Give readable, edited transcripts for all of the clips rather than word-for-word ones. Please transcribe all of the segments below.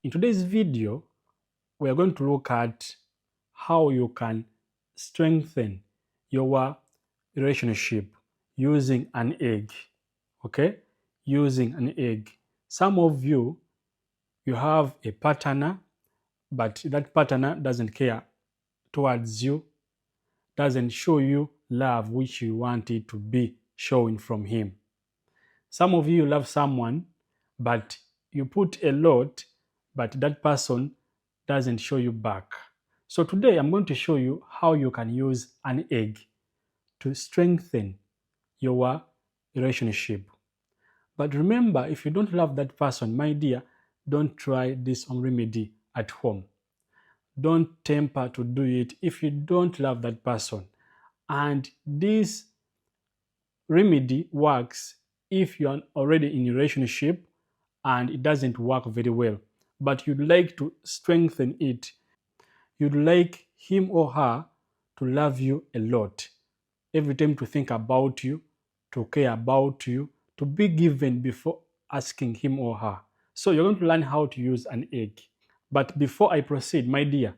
In today's video, we are going to look at how you can strengthen your relationship using an egg. Okay? Using an egg. Some of you, you have a partner, but that partner doesn't care towards you, doesn't show you love which you want it to be showing from him. Some of you love someone, but you put a lot, but that person doesn't show you back. So today I'm going to show you how you can use an egg to strengthen your relationship. But remember, if you don't love that person, my dear, don't try this home remedy at home. Don't temper to do it if you don't love that person. And this remedy works if you are already in a relationship and it doesn't work very well, but you'd like to strengthen it. You'd like him or her to love you a lot, every time to think about you, to care about you, to be given before asking him or her. So you're going to learn how to use an egg. But before I proceed, my dear,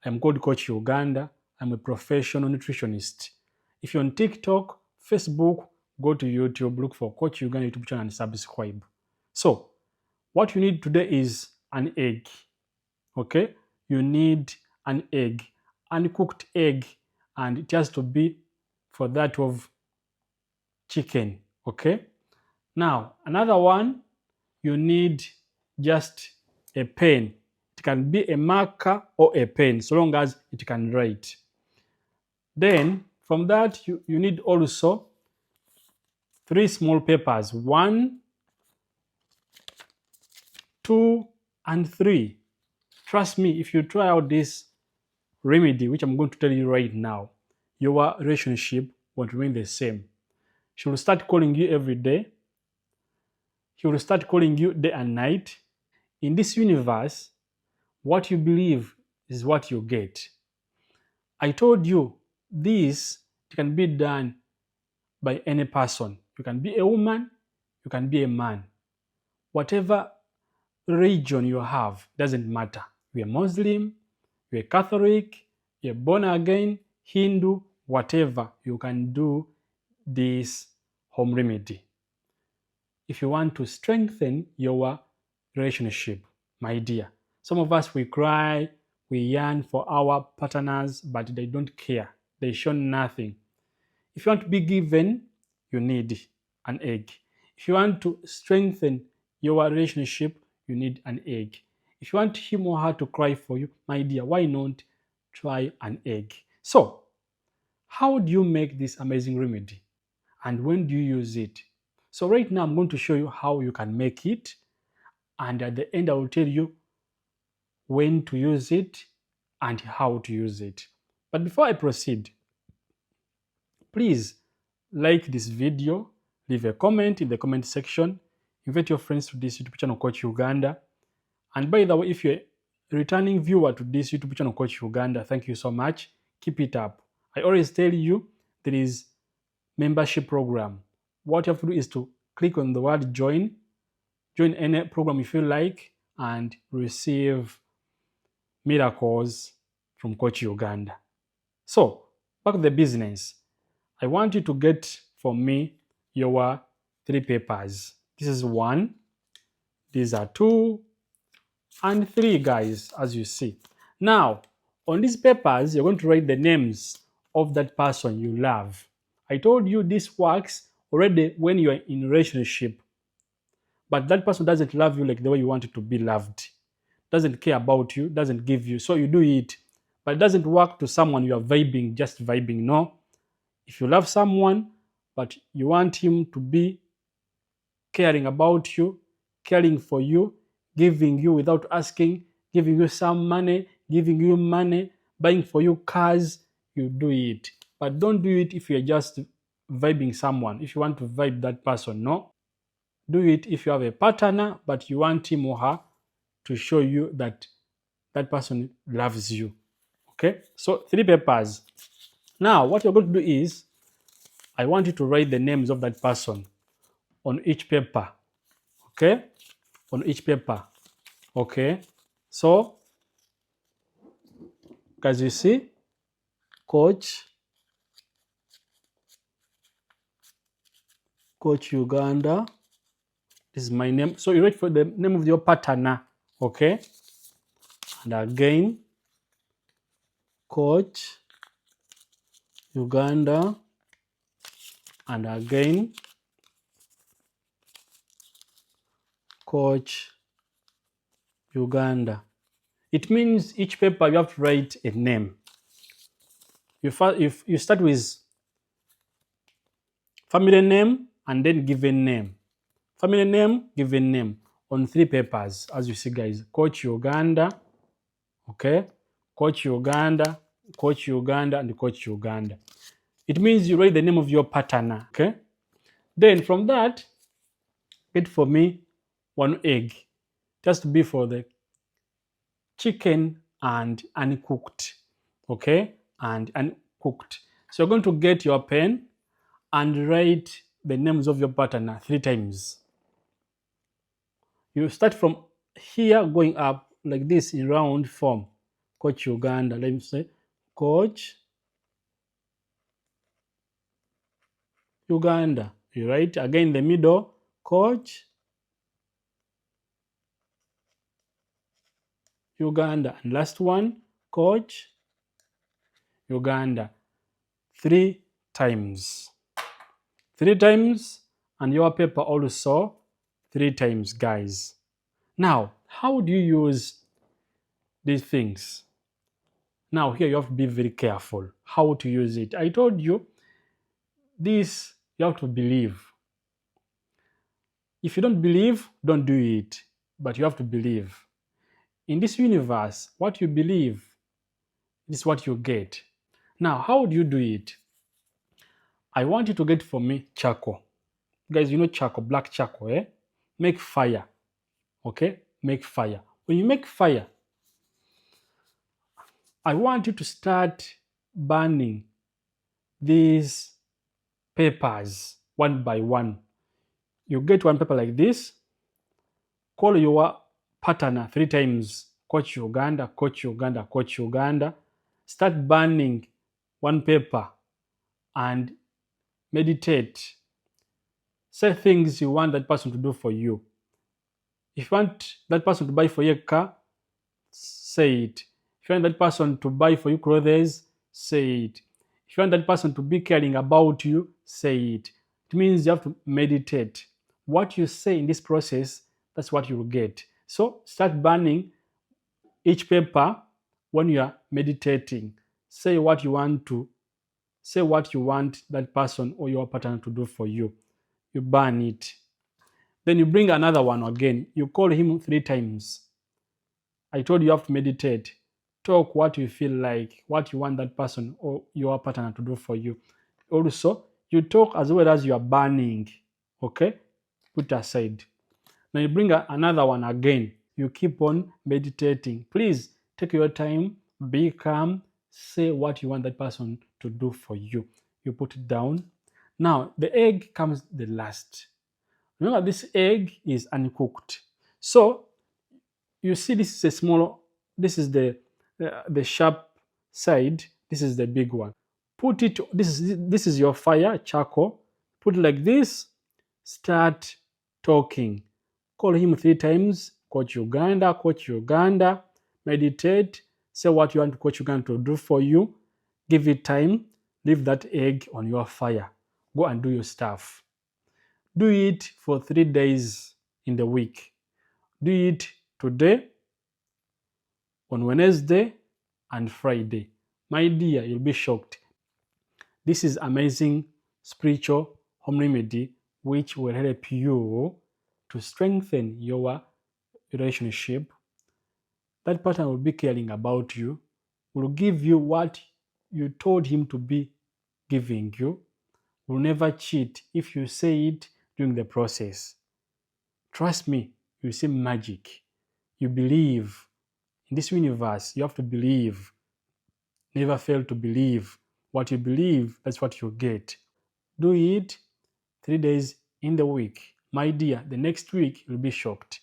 I'm called Coach Uganda. I'm a professional nutritionist. If you're on TikTok, Facebook, go to YouTube, look for Coach Uganda YouTube channel and subscribe. So, what you need today is an egg. Okay? You need an egg, uncooked egg, and it has to be for that of chicken. Okay? Now, another one, you need just a pen. It can be a marker or a pen, so long as it can write. Then, from that, you need also 3 small papers. 1, 2, and 3. Trust me, if you try out this remedy, which I'm going to tell you right now, your relationship won't remain the same. She will start calling you every day. He will start calling you day and night. In this universe, what you believe is what you get. I told you this can be done by any person. You can be a woman, you can be a man. Whatever religion you have doesn't matter. You're a Muslim, you're a Catholic, you're born again, Hindu, whatever, you can do this home remedy. If you want to strengthen your relationship, my dear. Some of us, we cry, we yearn for our partners, but they don't care. They show nothing. If you want to be given, you need an egg. If you want to strengthen your relationship, you need an egg. If you want him or her to cry for you, my dear, why not try an egg? So, how do you make this amazing remedy? And when do you use it? So right now, I'm going to show you how you can make it. And at the end, I will tell you when to use it and how to use it. But before I proceed, please like this video, leave a comment in the comment section, invite your friends to this YouTube channel, Coach Uganda. And by the way, if you're a returning viewer to this YouTube channel, Coach Uganda, thank you so much. Keep it up. I always tell you there is membership program. What you have to do is to click on the word join any program you feel like, and receive miracles from Coach Uganda. So, back to the business. I want you to get for me your 3 papers. This is 1, these are 2, and 3, guys, as you see. Now, on these papers, you're going to write the names of that person you love. I told you this works already when you're in a relationship, but that person doesn't love you like the way you want it to be loved, doesn't care about you, doesn't give you, so you do it. But it doesn't work to someone you are vibing, just vibing. No. If you love someone, but you want him to be caring about you, caring for you, giving you without asking, giving you some money, giving you money, buying for you cars, you do it. But don't do it if you're just vibing someone. If you want to vibe that person, no. Do it if you have a partner, but you want him or her to show you that that person loves you. Okay? So 3 papers. Now, what you're going to do is, I want you to write the names of that person on each paper. Okay? On each paper. Okay, so as you see, coach, coach Uganda. This is my name. So you write for the name of your partner. Okay, and again, coach Uganda, and again, coach Uganda. It means each paper you have to write a name. You start with family name and then given name. Family name, given name on 3 papers, as you see, guys. Coach Uganda, okay? Coach Uganda, Coach Uganda, and Coach Uganda. It means you write the name of your partner, okay? Then from that, get for me 1 egg. Just to be for the chicken and uncooked, okay? And uncooked. So you're going to get your pen and write the names of your partner 3 times. You start from here going up like this in round form. Coach Uganda. Let me say Coach Uganda. You write again in the middle, Coach Uganda. And last one, Coach Uganda. 3 times. 3 times, and your paper also 3 times, guys. Now, how do you use these things? Now, here you have to be very careful how to use it. I told you this, you have to believe. If you don't believe, don't do it. But you have to believe. In this universe, what you believe is what you get. Now, how do you do it? I want you to get for me charcoal. Guys, you know charcoal, black charcoal, eh? Make fire. Okay? Make fire. When you make fire, I want you to start burning these papers one by one. You get one paper like this, call your partner 3 times, Coach Uganda, Coach Uganda, Coach Uganda. Start burning one paper and meditate. Say things you want that person to do for you. If you want that person to buy for you a car, say it. If you want that person to buy for you clothes, say it. If you want that person to be caring about you, say it. It means you have to meditate. What you say in this process, that's what you will get. So start burning each paper when you are meditating. Say what you want that person or your partner to do for you. You burn it. Then you bring another one again. You call him 3 times. I told you have to meditate. Talk what you feel like, what you want that person or your partner to do for you. Also, you talk as well as you are burning. Okay? Put aside. Now you bring another one again. You keep on meditating. Please take your time, be calm, say what you want that person to do for you. You put it down. Now, the egg comes the last. Remember, this egg is uncooked. So, you see, this is a small, this is the sharp side, this is the big one. Put it, this is your fire, charcoal. Put it like this, start talking. Call him 3 times, Coach Uganda, Coach Uganda. Meditate, say what you want Coach Uganda to do for you. Give it time, leave that egg on your fire. Go and do your stuff. Do it for 3 days in the week. Do it today, on Wednesday, and Friday. My dear, you'll be shocked. This is amazing spiritual home remedy which will help you to strengthen your relationship. That partner will be caring about you, will give you what you told him to be giving you, will never cheat if you say it during the process. Trust me, you see magic. You believe. In this universe, you have to believe. Never fail to believe. What you believe, that's what you get. Do it 3 days in the week. My dear, the next week you'll be shocked.